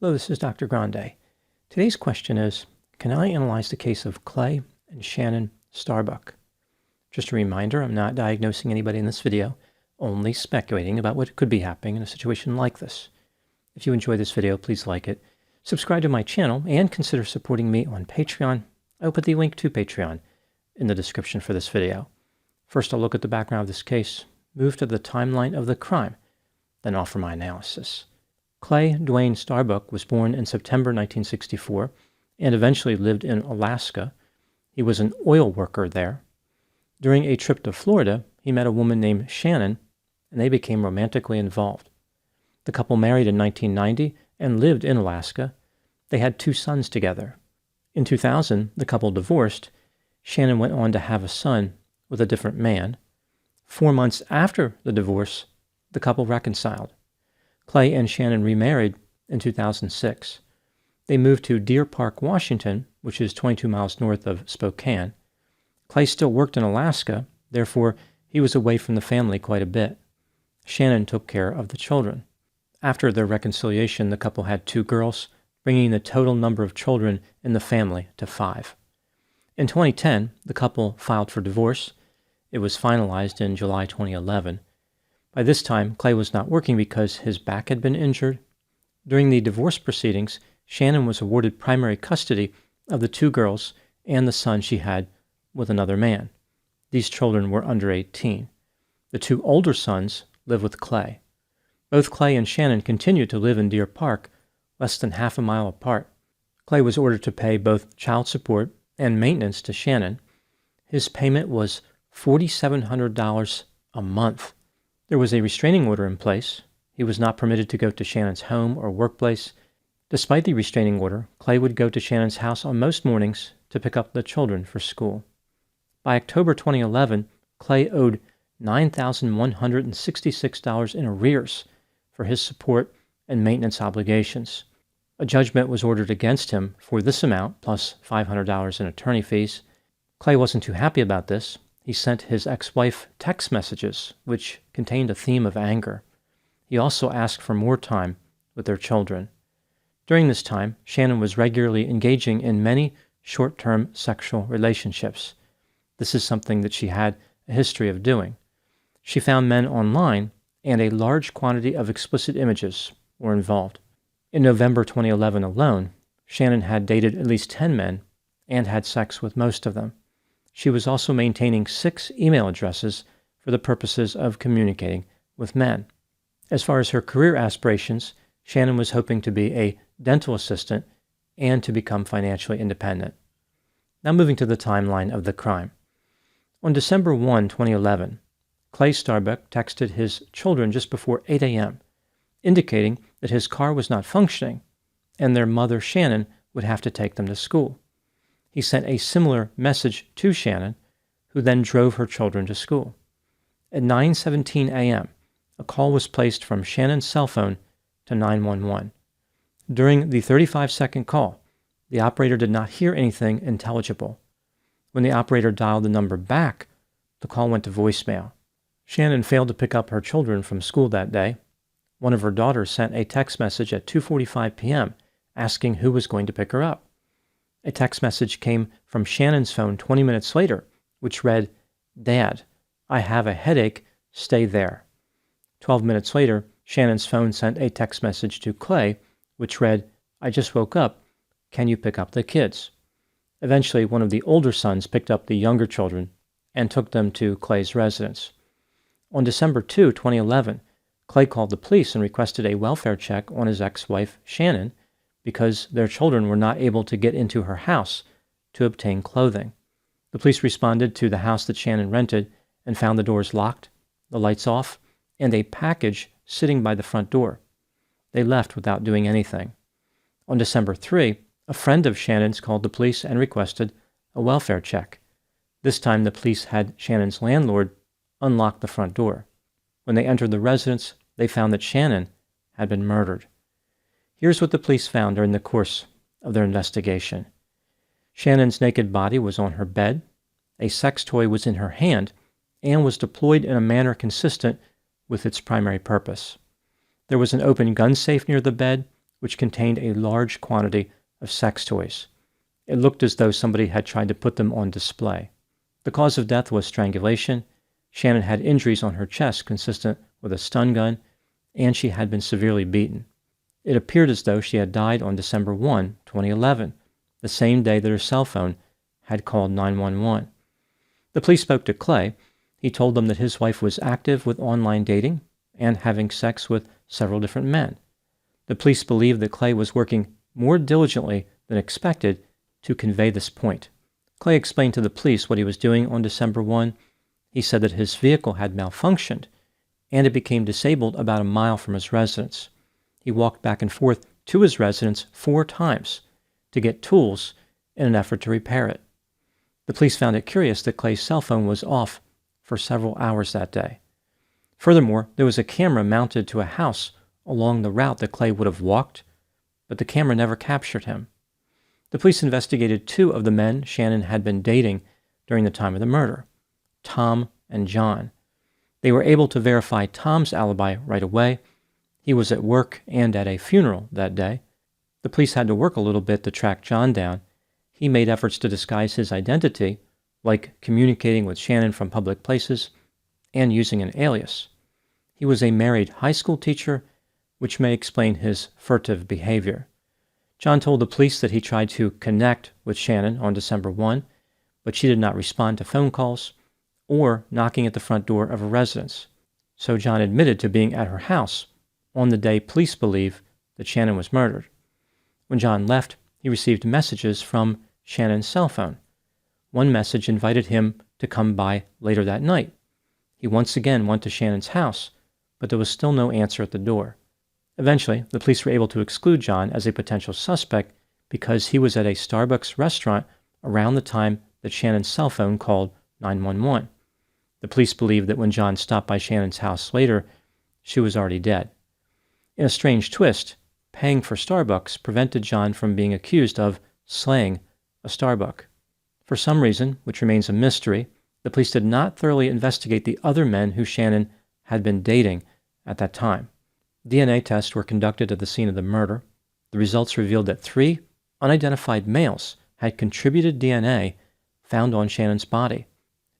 Hello, this is Dr. Grande. Today's question is, can I analyze the case of Clay and Chanin Starbuck? Just a reminder, I'm not diagnosing anybody in this video, only speculating about what could be happening in a situation like this. If you enjoy this video, please like it, subscribe to my channel, and consider supporting me on Patreon. I'll put the link to Patreon in the description for this video. First, I'll look at the background of this case, move to the timeline of the crime, then offer my analysis. Clay Dwayne Starbuck was born in September 1964 and eventually lived in Alaska. He was an oil worker there. During a trip to Florida, he met a woman named Chanin, and they became romantically involved. The couple married in 1990 and lived in Alaska. They had 2 sons together. In 2000, the couple divorced. Chanin went on to have a son with a different man. 4 months after the divorce, the couple reconciled. Clay and Chanin remarried in 2006. They moved to Deer Park, Washington, which is 22 miles north of Spokane. Clay still worked in Alaska, therefore he was away from the family quite a bit. Chanin took care of the children. After their reconciliation, the couple had 2 girls, bringing the total number of children in the family to 5. In 2010, the couple filed for divorce. It was finalized in July 2011. By this time, Clay was not working because his back had been injured. During the divorce proceedings, Chanin was awarded primary custody of the 2 girls and the son she had with another man. These children were under 18. The 2 older sons live with Clay. Both Clay and Chanin continued to live in Deer Park, less than half a mile apart. Clay was ordered to pay both child support and maintenance to Chanin. His payment was $4,700 a month. There was a restraining order in place. He was not permitted to go to Chanin's home or workplace. Despite the restraining order, Clay would go to Chanin's house on most mornings to pick up the children for school. By October 2011, Clay owed $9,166 in arrears for his support and maintenance obligations. A judgment was ordered against him for this amount, plus $500 in attorney fees. Clay wasn't too happy about this. He sent his ex-wife text messages, which contained a theme of anger. He also asked for more time with their children. During this time, Chanin was regularly engaging in many short-term sexual relationships. This is something that she had a history of doing. She found men online, and a large quantity of explicit images were involved. In November 2011 alone, Chanin had dated at least 10 men and had sex with most of them. She was also maintaining 6 email addresses for the purposes of communicating with men. As far as her career aspirations, Chanin was hoping to be a dental assistant and to become financially independent. Now moving to the timeline of the crime. On December 1, 2011, Clay Starbuck texted his children just before 8 a.m., indicating that his car was not functioning and their mother, Chanin, would have to take them to school. He sent a similar message to Chanin, who then drove her children to school. At 9:17 a.m., a call was placed from Chanin's cell phone to 911. During the 35-second call, the operator did not hear anything intelligible. When the operator dialed the number back, the call went to voicemail. Chanin failed to pick up her children from school that day. One of her daughters sent a text message at 2:45 p.m. asking who was going to pick her up. A text message came from Chanin's phone 20 minutes later, which read, "Dad, I have a headache, stay there." 12 minutes later, Chanin's phone sent a text message to Clay, which read, "I just woke up, can you pick up the kids?" Eventually, one of the older sons picked up the younger children and took them to Clay's residence. On December 2, 2011, Clay called the police and requested a welfare check on his ex-wife, Chanin, because their children were not able to get into her house to obtain clothing. The police responded to the house that Chanin rented and found the doors locked, the lights off, and a package sitting by the front door. They left without doing anything. On December 3, a friend of Chanin's called the police and requested a welfare check. This time the police had Chanin's landlord unlock the front door. When they entered the residence, they found that Chanin had been murdered. Here's what the police found during the course of their investigation. Chanin's naked body was on her bed, a sex toy was in her hand, and was deployed in a manner consistent with its primary purpose. There was an open gun safe near the bed, which contained a large quantity of sex toys. It looked as though somebody had tried to put them on display. The cause of death was strangulation. Chanin had injuries on her chest consistent with a stun gun, and she had been severely beaten. It appeared as though she had died on December 1, 2011, the same day that her cell phone had called 911. The police spoke to Clay. He told them that his wife was active with online dating and having sex with several different men. The police believed that Clay was working more diligently than expected to convey this point. Clay explained to the police what he was doing on December 1. He said that his vehicle had malfunctioned and it became disabled about a mile from his residence. He walked back and forth to his residence 4 times to get tools in an effort to repair it. The police found it curious that Clay's cell phone was off for several hours that day. Furthermore, there was a camera mounted to a house along the route that Clay would have walked, but the camera never captured him. The police investigated 2 of the men Chanin had been dating during the time of the murder, Tom and John. They were able to verify Tom's alibi right away. He was at work and at a funeral that day. The police had to work a little bit to track John down. He made efforts to disguise his identity, like communicating with Chanin from public places and using an alias. He was a married high school teacher, which may explain his furtive behavior. John told the police that he tried to connect with Chanin on December 1, but she did not respond to phone calls or knocking at the front door of a residence. So John admitted to being at her house on the day police believe that Chanin was murdered. When John left, he received messages from Chanin's cell phone. One message invited him to come by later that night. He once again went to Chanin's house, but there was still no answer at the door. Eventually, the police were able to exclude John as a potential suspect because he was at a Starbucks restaurant around the time that Chanin's cell phone called 911. The police believed that when John stopped by Chanin's house later, she was already dead. In a strange twist, paying for Starbucks prevented John from being accused of slaying a Starbuck. For some reason, which remains a mystery, the police did not thoroughly investigate the other men who Chanin had been dating at that time. DNA tests were conducted at the scene of the murder. The results revealed that 3 unidentified males had contributed DNA found on Chanin's body.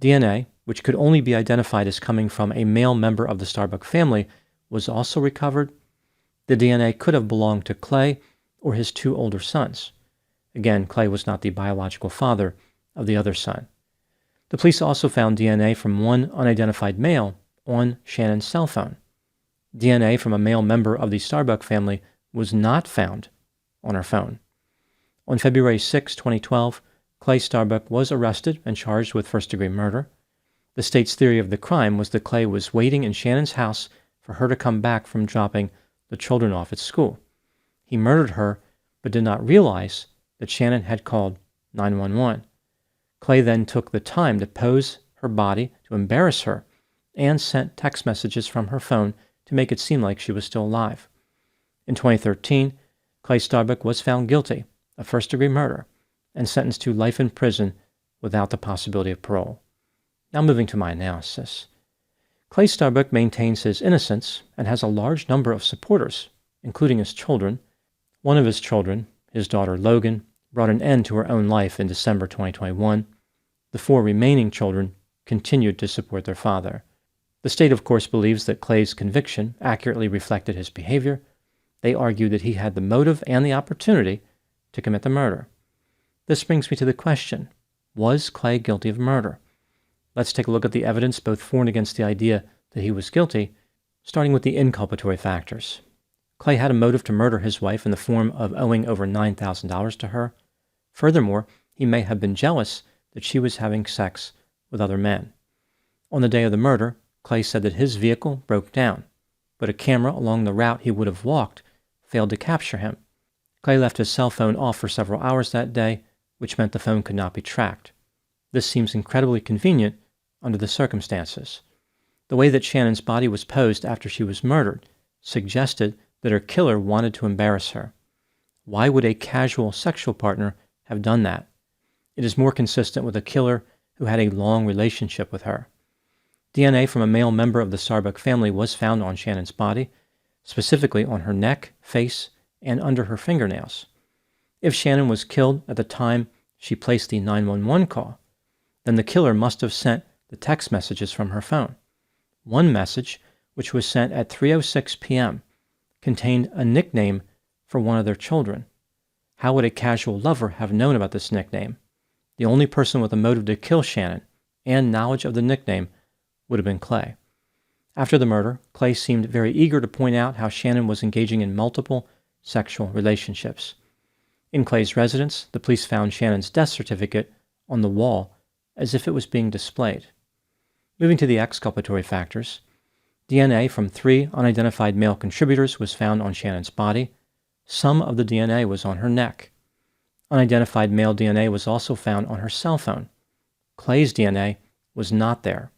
DNA, which could only be identified as coming from a male member of the Starbuck family, was also recovered. The DNA could have belonged to Clay or his 2 older sons. Again, Clay was not the biological father of the other son. The police also found DNA from 1 unidentified male on Chanin's cell phone. DNA from a male member of the Starbuck family was not found on her phone. On February 6, 2012, Clay Starbuck was arrested and charged with first-degree murder. The state's theory of the crime was that Clay was waiting in Chanin's house for her to come back from dropping the children off at school. He murdered her, but did not realize that Chanin had called 911. Clay then took the time to pose her body to embarrass her and sent text messages from her phone to make it seem like she was still alive. In 2013, Clay Starbuck was found guilty of first-degree murder and sentenced to life in prison without the possibility of parole. Now moving to my analysis. Clay Starbuck maintains his innocence and has a large number of supporters, including his children. One of his children, his daughter Logan, brought an end to her own life in December 2021. The 4 remaining children continued to support their father. The state, of course, believes that Clay's conviction accurately reflected his behavior. They argue that he had the motive and the opportunity to commit the murder. This brings me to the question, was Clay guilty of murder? Let's take a look at the evidence both for and against the idea that he was guilty, starting with the inculpatory factors. Clay had a motive to murder his wife in the form of owing over $9,000 to her. Furthermore, he may have been jealous that she was having sex with other men. On the day of the murder, Clay said that his vehicle broke down, but a camera along the route he would have walked failed to capture him. Clay left his cell phone off for several hours that day, which meant the phone could not be tracked. This seems incredibly convenient under the circumstances. The way that Chanin's body was posed after she was murdered suggested that her killer wanted to embarrass her. Why would a casual sexual partner have done that? It is more consistent with a killer who had a long relationship with her. DNA from a male member of the Starbuck family was found on Chanin's body, specifically on her neck, face, and under her fingernails. If Chanin was killed at the time she placed the 911 call, then the killer must have sent the text messages from her phone. One message, which was sent at 3:06 p.m., contained a nickname for one of their children. How would a casual lover have known about this nickname? The only person with a motive to kill Chanin and knowledge of the nickname would have been Clay. After the murder, Clay seemed very eager to point out how Chanin was engaging in multiple sexual relationships. In Clay's residence, the police found Chanin's death certificate on the wall as if it was being displayed. Moving to the exculpatory factors, DNA from 3 unidentified male contributors was found on Chanin's body. Some of the DNA was on her neck. Unidentified male DNA was also found on her cell phone. Clay's DNA was not there.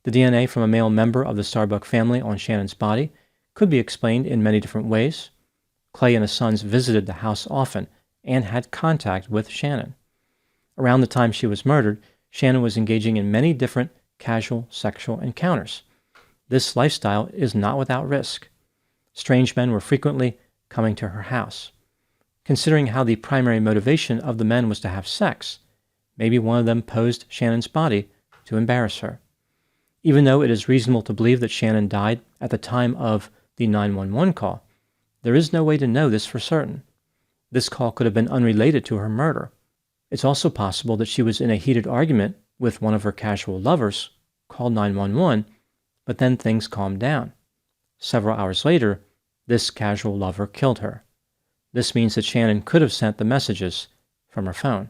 The DNA from a male member of the Starbuck family on Chanin's body could be explained in many different ways. Clay and his sons visited the house often and had contact with Chanin. Around the time she was murdered, Chanin was engaging in many different casual sexual encounters. This lifestyle is not without risk. Strange men were frequently coming to her house. Considering how the primary motivation of the men was to have sex, maybe one of them posed Chanin's body to embarrass her. Even though it is reasonable to believe that Chanin died at the time of the 911 call, there is no way to know this for certain. This call could have been unrelated to her murder. It's also possible that she was in a heated argument with one of her casual lovers, called 911, but then things calmed down. Several hours later, this casual lover killed her. This means that Chanin could have sent the messages from her phone.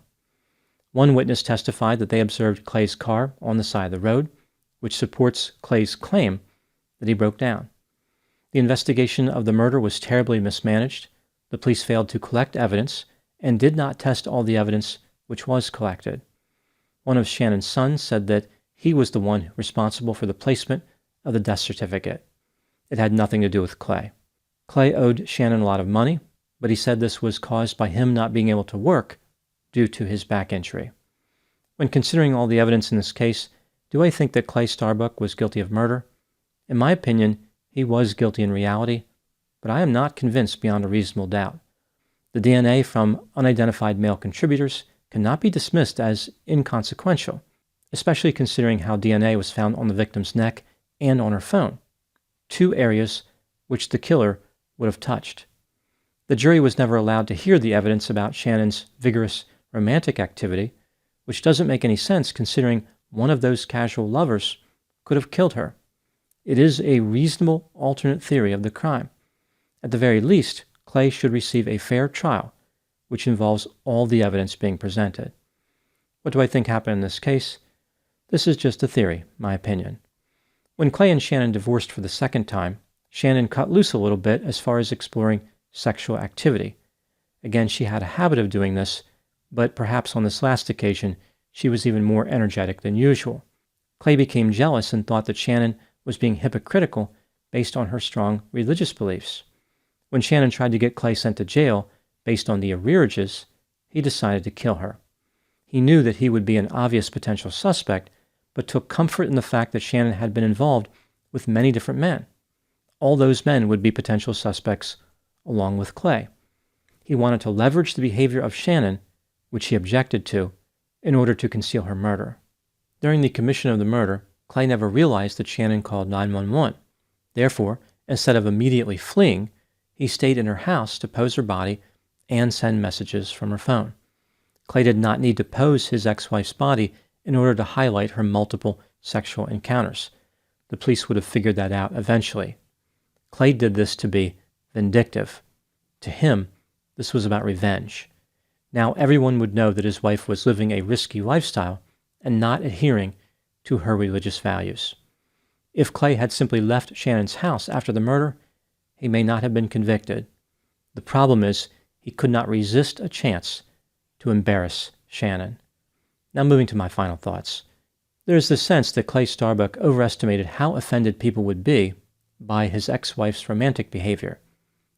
One witness testified that they observed Clay's car on the side of the road, which supports Clay's claim that he broke down. The investigation of the murder was terribly mismanaged. The police failed to collect evidence and did not test all the evidence which was collected. One of Chanin's sons said that he was the one responsible for the placement of the death certificate. It had nothing to do with Clay. Clay owed Chanin a lot of money, but he said this was caused by him not being able to work due to his back injury. When considering all the evidence in this case, do I think that Clay Starbuck was guilty of murder? In my opinion, he was guilty in reality, but I am not convinced beyond a reasonable doubt. The DNA from unidentified male contributors cannot be dismissed as inconsequential, especially considering how DNA was found on the victim's neck and on her phone, 2 areas which the killer would have touched. The jury was never allowed to hear the evidence about Chanin's vigorous romantic activity, which doesn't make any sense considering one of those casual lovers could have killed her. It is a reasonable alternate theory of the crime. At the very least, Clay should receive a fair trial, which involves all the evidence being presented. What do I think happened in this case? This is just a theory, my opinion. When Clay and Chanin divorced for the second time, Chanin cut loose a little bit as far as exploring sexual activity. Again, she had a habit of doing this, but perhaps on this last occasion, she was even more energetic than usual. Clay became jealous and thought that Chanin was being hypocritical based on her strong religious beliefs. When Chanin tried to get Clay sent to jail based on the arrearages, he decided to kill her. He knew that he would be an obvious potential suspect, but took comfort in the fact that Chanin had been involved with many different men. All those men would be potential suspects along with Clay. He wanted to leverage the behavior of Chanin, which he objected to, in order to conceal her murder. During the commission of the murder, Clay never realized that Chanin called 911. Therefore, instead of immediately fleeing, he stayed in her house to pose her body and send messages from her phone. Clay did not need to pose his ex-wife's body in order to highlight her multiple sexual encounters. The police would have figured that out eventually. Clay did this to be vindictive. To him, this was about revenge. Now everyone would know that his wife was living a risky lifestyle and not adhering to her religious values. If Clay had simply left Chanin's house after the murder, he may not have been convicted. The problem is he could not resist a chance to embarrass Chanin. Now moving to my final thoughts. There is the sense that Clay Starbuck overestimated how offended people would be by his ex-wife's romantic behavior.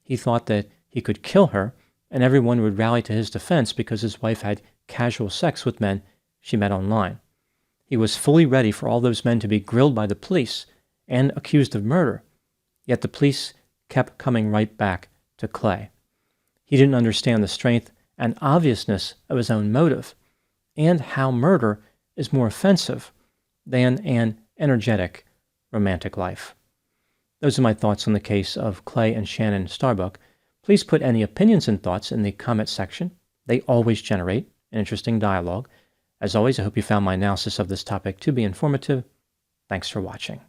He thought that he could kill her and everyone would rally to his defense because his wife had casual sex with men she met online. He was fully ready for all those men to be grilled by the police and accused of murder, yet the police kept coming right back to Clay. He didn't understand the strength and obviousness of his own motive, and how murder is more offensive than an energetic romantic life. Those are my thoughts on the case of Clay and Chanin Starbuck. Please put any opinions and thoughts in the comment section. They always generate an interesting dialogue. As always, I hope you found my analysis of this topic to be informative. Thanks for watching.